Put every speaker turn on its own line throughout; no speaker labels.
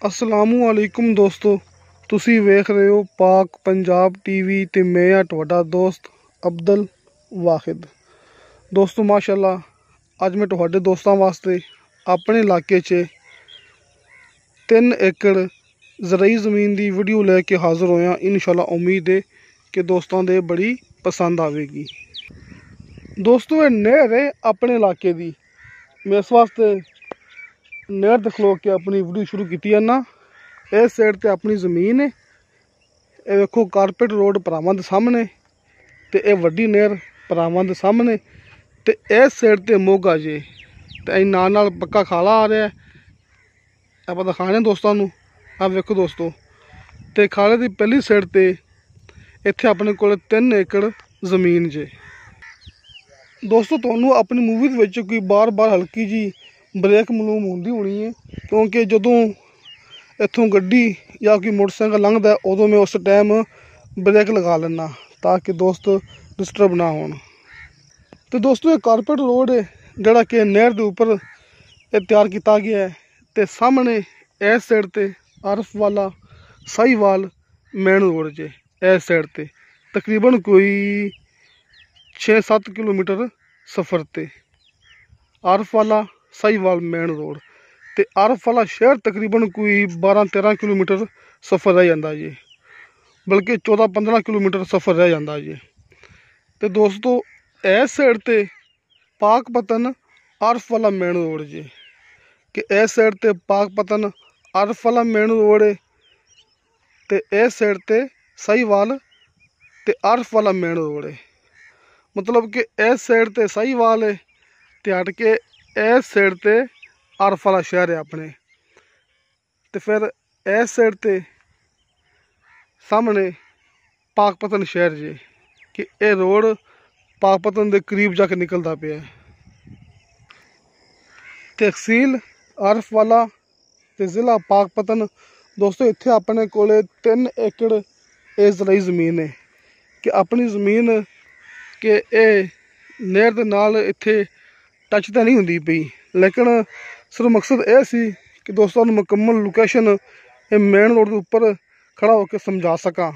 असलामुअलैकुम दोस्तों, तुसी वेख रहे हो पाक पंजाब टीवी ते मैं आ तुहाडा दोस्त अब्दुल वाहिद। दोस्तों माशाअल्लाह अज मैं तुहाडे दोस्तां वास्ते अपने इलाके च 3 एकड़ ज़राई ज़मीन की वीडियो लैके हाज़र होया। इंशाअल्लाह उम्मीद है कि दोस्तों दे बड़ी पसंद आवेगी। दोस्तों ये नहर है अपने इलाके की, मैं इस वास्ते नहर ते खलो के अपनी वीडियो शुरू की है ना। इस साइड ते अपनी ज़मीन है, ये देखो कारपेट रोड भरावां दे सामने ते ये वड्डी नहर भरावां दे सामने ते इस साइड ते मोगा जे ते नाल नाल पक्का खाला आ रहा है। आप दिखाने दोस्तों नूं, आप वेखो दोस्तों ते खाले की पहली साइड ते इत्थे अपने कोल 3 एकड़ ज़मीन जे। दोस्तों तुहानूं अपनी मूवी विच कोई बार बार हल्की जी ब्रेक मालूम होंदी होनी है, क्योंकि जदों इत्थों गड्डी या कोई मोटरसाइकिल लंघदा उदों मैं उस टाइम ब्रेक लगा लेना ताकि दोस्त डिस्टर्ब ना हो। तो दोस्तों ये कारपेट रोड है जिहड़ा कि नहर के उपर तैयार किया गया है ते सामने इस साइड ते आरफ वाला साहिवाल मेन रोड जे। इस साइड ते तकरीबन कोई 6-7 किलोमीटर सफ़र ते आरफ वाला साहिवाल मेन रोड ते आरफ वाला शहर तकरीबन कोई 12-13 किलोमीटर सफ़र रह जाता जी, बल्कि 14-15 किलोमीटर सफ़र रह जाता जी। तो दोस्तों इस साइड ते पाकपतन आरफ वाला मेन रोड जी, कि इस साइड ते पाकपतन आरफ वाला मेन रोड है ते इस साइड ते साहिवाल ते आरफ वाला मेन रोड है। मतलब कि इस साइड ते साहिवाल है ते हट के इस साइड ते आरफ वाला शहर है अपने। तो फिर इस साइड ते सामने पाकपतन शहर जे, कि यह रोड पाकपतन के करीब जाके निकलता पे है। तहसील आरफ वाला ते ज़िला पाकपतन। दोस्तों इत्थे अपने कोले 3 एकड़ ज़राई ज़मीन है, कि अपनी ज़मीन के नहर दे नाल इत्थे टच तो नहीं होंदी पई, लेकिन सिर्फ मकसद यह सी कि दोस्तों मुकम्मल लोकेशन ये मेन रोड के उपर खड़ा होकर समझा सका।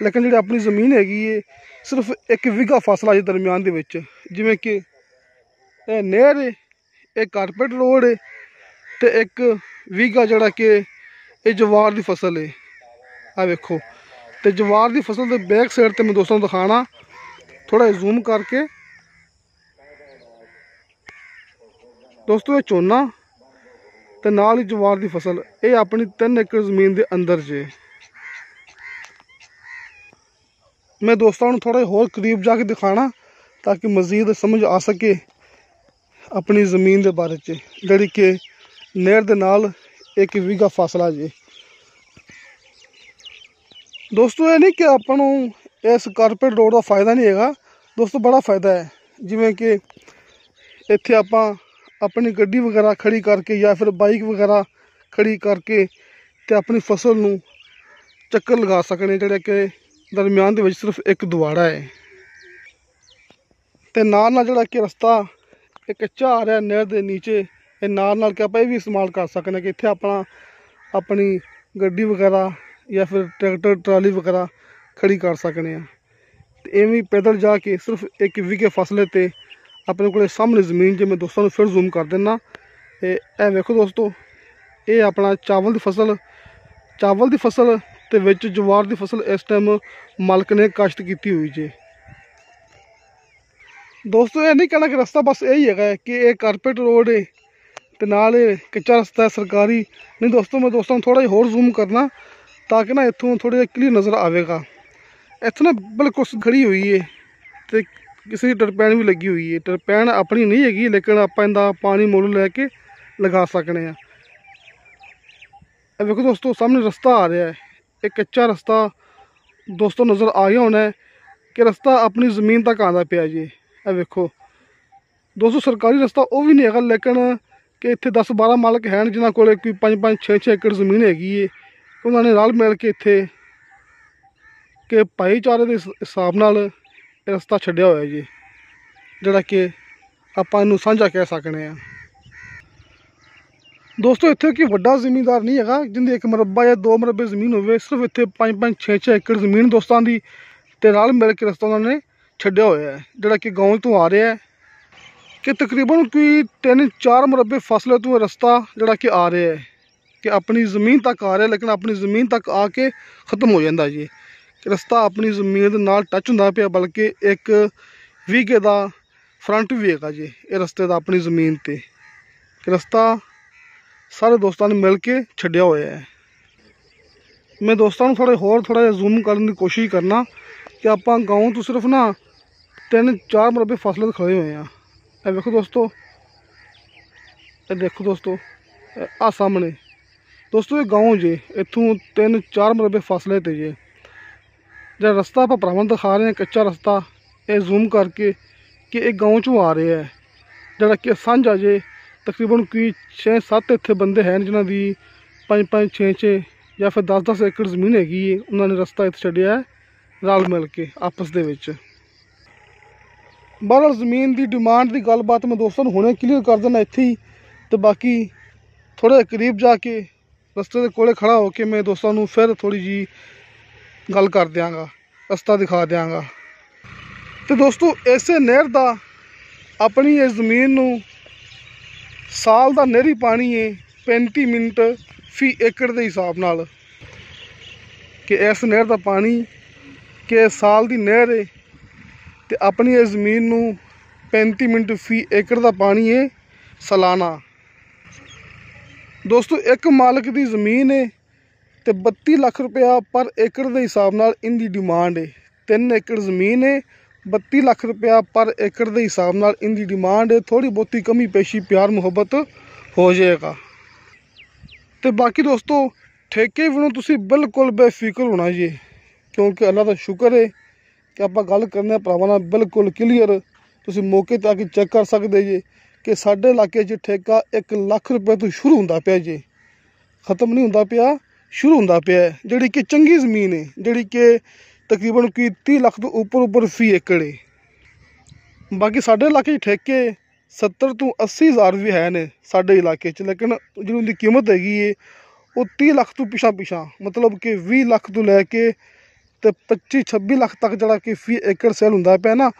लेकिन जी अपनी ज़मीन हैगी है सिर्फ 1 बीघा फासला है दरम्यान दे विच, जिवें कि यह नहर है, एक कारपेट रोड है तो 1 बीघा जड़ा कि ये जवार की फसल है। आ वेखो तो जवार की फसल के बैक साइड ते मैं दोस्तों दिखाना थोड़ा जूम करके। दोस्तों ये झोना ते नाल ही जवार की फसल, ये अपनी 3 एकड़ ज़मीन के अंदर जे। मैं दोस्तों को थोड़ा होर करीब जाके दिखाना ताकि मज़ीद समझ आ सके अपनी ज़मीन के बारे च, जिहड़ी कि नहर दे नाल 1 बीघा फासला जे। दोस्तों ये नहीं कि आपनों इस कारपेट रोड का फ़ायदा नहीं है, दोस्तों बड़ा फ़ायदा है। जिवें कि इत्थे आपां अपनी गड्डी वगैरह खड़ी करके या फिर बाइक वगैरह खड़ी करके ते अपनी फसल नूं चक्कर लगा सकने, जिहड़े कि दरम्यान दे विच सिर्फ 1 दुआड़ा है। ते नाल नाल जिहड़ा कि रस्ता एक कच्चा आ रहा है नहर दे नीचे, ये नाल नाल के आपां भी इस्तेमाल कर सकने कि इत्थे अपना अपनी गड्डी वगैरह या फिर ट्रैक्टर ट्राली वगैरह खड़ी कर सकने। इवें पैदल जाके सिर्फ 1 बीघे फासले ते अपने को सामने ज़मीन जो मैं दोस्तों फिर जूम कर देना। ए वेखो दोस्तों ये अपना चावल की फसल ते विच जवार की फसल इस टाइम मालक ने काश्त की हुई जे। दोस्तों ये नहीं कहना कि रास्ता बस यही है कि ये कारपेट रोड है तो नाल कच्चा रास्ता है सरकारी, नहीं दोस्तों मैं दोस्तों थोड़ा ही होर जूम करना ताकि ना इत्थों थोड़ा क्लीयर नज़र आएगा। इत्थों ना बिल्कुल खड़ी हुई है तो किसी टरपैन भी लगी हुई है, टरपैन अपनी नहीं हैगी लेकिन आप इनका पानी मुल लैके लगा सकने हैं। देखो दोस्तों सामने रास्ता आ रहा है, एक कच्चा रास्ता दोस्तों नज़र आ गया होना है कि रास्ता अपनी ज़मीन तक आंदा पिया जी। ए वेखो दोस्तों सरकारी रास्ता वो भी नहीं है, लेकिन कि इत्थे 10-12 मालक हैं जिन्होंने कोल कोई 5-5 6-6 एकड़ ज़मीन हैगी है, उन्होंने रल मिल के इत्थे कि भाईचारे के हिसाब नाल रास्ता छड्डिया होया जी, जिहड़ा कि आपां इहनूं सांझा कह सकने हैं। दोस्तों इत्थे कोई वड्डा जमींदार नहीं है जिंदी 1 मरबा या 2 मरबे जमीन हो, सिर्फ इत्थे 5-5 6-6 एकड़ जमीन दोस्तों की ते नाल मिल के रस्ता उन्होंने छड्डिया होया है, जिहड़ा कि गाँव तो आ रहा है कि तकरीबन कोई 3-4 मरबे फासले तो रस्ता जिहड़ा कि आ रहा है कि अपनी ज़मीन तक आ रहा है, लेकिन अपनी ज़मीन तक आके ख़त्म हो जाता जी। रस्ता अपनी ज़मीन दे नाल टच होंदा पिया, बल्कि एक वीघे का फ्रंट भी है जी ये रस्ते का अपनी ज़मीन ते। रस्ता सारे दोस्तों ने मिल के छड्डिया होया है। मैं दोस्तों थोड़ा जिहा जूम करने की कोशिश करना कि आप गाँव तो सिर्फ ना 3-4 मरबे फासले तो खड़े हुए हैं। ये देखो दोस्तों, ये देखो दोस्तों आ सामने दोस्तों ये गाँव जे, इतों 3-4 मरबे फासले ते जे जो रस्ता आप भरावां दिखा रहे हैं, कच्चा रस्ता ये जूम करके कि एक गाँव चों आ रहा है, जरा कि सांझा जे तकरीबन कोई 6-7 इत्थे बंदे हैं जिन्हों की 5-5 6-6 या फिर 10-10 एकड़ जमीन हैगी है। उन्होंने रस्ता इत्थे छड्डिया है रल मिल के आपस दे विच। बहरहाल जमीन की डिमांड की गलबात मैं दोस्तों हुणे क्लीयर कर देना इत्थे ही, तो बाकी थोड़ा करीब जाके रस्ते के कोले खड़ा होकर मैं दोस्तों फिर थोड़ी जी गल कर देंगा, रस्ता दिखा देंगा। तो दोस्तों इसे नहर का अपनी इस जमीन नूं साल का नहरी पानी है 35 मिनट फी एकड़ के हिसाब नाल कि इस नहर का पानी कि साल की नहर है तो अपनी इस जमीन नूं 35 मिनट फी एकड़ का पानी है सालाना। दोस्तों एक मालक की ज़मीन है तो 32 लाख रुपया पर एकड़ के हिसाब नाल इनकी डिमांड है। 3 एकड़ ज़मीन है 32 लाख रुपया पर एकड़ के हिसाब नाल इनकी डिमांड है। थोड़ी बहुती कमी पेशी प्यार मुहब्बत हो जाएगा। तो बाकी दोस्तों ठेके भी तुसी बिल्कुल बेफिक्र होना जी, क्योंकि अल्लाह का शुक्र है कि आप गल करने भरावां नाल बिल्कुल क्लीयर तुसी मौके ते आके चेक कर सकते जी कि साडे इलाके च ठेका 1 लाख रुपये तो शुरू होंदा पिया जी, ख़त्म नहीं होंदा पिया, शुरू होंदा पिया है, जिहड़ी कि चंगी ज़मीन है, जिहड़ी कि तकरीबन कोई 30 लाख तो उपर फी एकड़ है। बाकी साडे इलाके ठेके 70 तो 80 हज़ार भी है ने साडे इलाके च, लेकिन जी उनकी कीमत हैगी है वो 30 लाख तो पिछा मतलब कि 20 लाख तो लैके तो 25-26 लाख तक जरा कि फी एकड़ सेल होंदा पिया ना,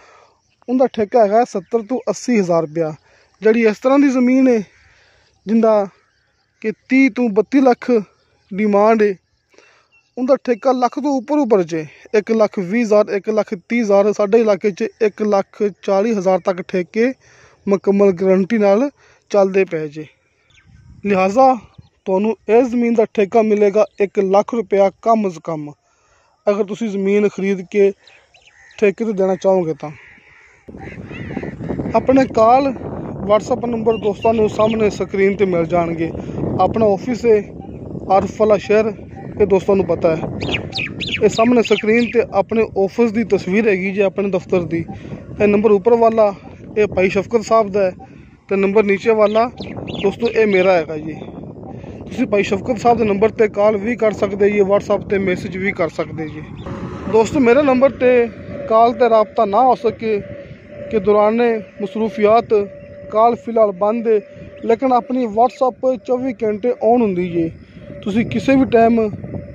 उनका ठेका है 70 तो 80 हज़ार रुपया। जी इस तरह की ज़मीन है जिंदा कि 30 तो 32 लाख डिमांड है, उनका ठेका लाख तो उपर च 1,20,000 1,30,000 साढ़े इलाके च 1,40,000 तक ठेके मुकम्मल गारंटी नाल चलते पे जे। लिहाजा तुहानू इस ज़मीन का ठेका मिलेगा 1 लाख रुपया कम अज़ कम, अगर तुसी ज़मीन खरीद के ठेके तो देना चाहोगे तो। अपने कॉल व्हाट्सअप नंबर दोस्तों ने सामने स्क्रीन पर मिल जाएंगे। अपना ऑफिस है आरफला शहर, ये दोस्तों को पता है। ये सामने स्क्रीन पर अपने ऑफिस की तस्वीर हैगी जी, अपने दफ्तर की। ये नंबर ऊपर वाला ये भाई शफकत साहब का है, तो नंबर नीचे वाला दोस्तों ये मेरा है जी। तुसी भाई शफकत साहब के नंबर पर कॉल भी कर सकते जी, व्हाट्सअप पर मैसेज भी कर सकते जी। दोस्तों मेरे नंबर पर कॉल पर रबता ना हो सके कि दौरान मसरूफियात कॉल फिलहाल बंद है, लेकिन अपनी व्हाट्सअप 24 घंटे ऑन होंगी जी। तुसी किसी भी टाइम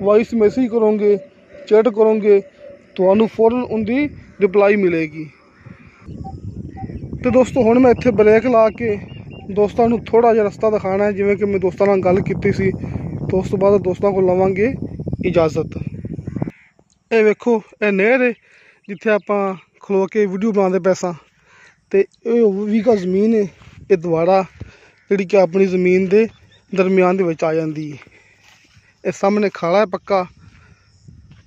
वॉइस मैसेज करोगे, चैट करोगे, तो फौरन उनकी रिप्लाई मिलेगी। तो दोस्तों हुण मैं इत्थे ब्रेक ला के दोस्तों को थोड़ा जिहा रस्ता दिखाना है, जिवें कि मैं दोस्तों नाल गल कीती सी, तो उस तो बाद दोस्तों को लवांगे इजाज़त। ये वेखो ये नहर है जिथे आपां खलो के वीडियो बनाते पैसा, तो ये वीघा जमीन है, ये दोबारा जिहड़ी कि अपनी जमीन के दरम्यान दे विच आ जाती है। ये सामने खाला है पक्का,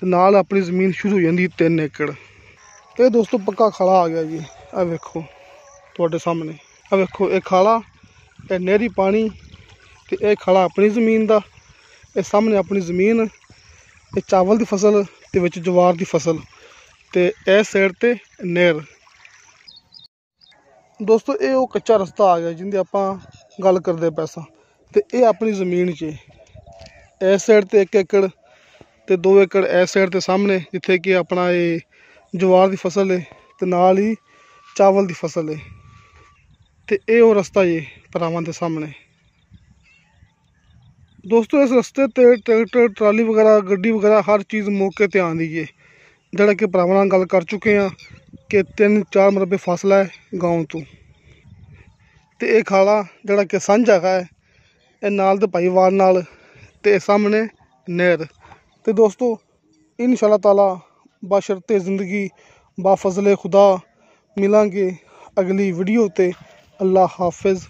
तो नाल अपनी जमीन शुरू हो जाती 3 एकड़। तो ये दोस्तों पक्का खाला आ गया जी, आ वेखो तुहाडे सामने, आ वेखो ये खाला, ये नहरी पानी, तो ये खाला अपनी जमीन का, ये सामने अपनी जमीन, ये चावल की फसल ते विच जवार की फसल, तो इस साइड ते नहर। दोस्तों ये वो कच्चा रस्ता आ गया जिंदी आपां गल करदे पैसा, तो ये अपनी जमीन च इस साइड ते 1 एकड़ तो 2 एकड़ इस साइड ते सामने, जिथे कि अपना ये जवार की फसल है तो नाल ही चावल की फसल है। तो ये वो रस्ता जी भरावां दे सामने। दोस्तों इस रस्ते ते ट्रैक्टर ट्राली वगैरह गड्डी वगैरह हर चीज़ मौके ते आंदी है। जिहड़ा कि भरावां नाल गल कर चुके हैं कि 3-4 मरबे फासला है गाँव तो। ते ये खाला जिहड़ा कि संझ हैगा है, ये नाल दे भाईवाल नाल ते सामने नहर। ते दोस्तों इंशाअल्लाह ताला बशर्ते ज़िंदगी बाफजले खुदा मिलांगे अगली वीडियो ते। अल्लाह हाफिज़।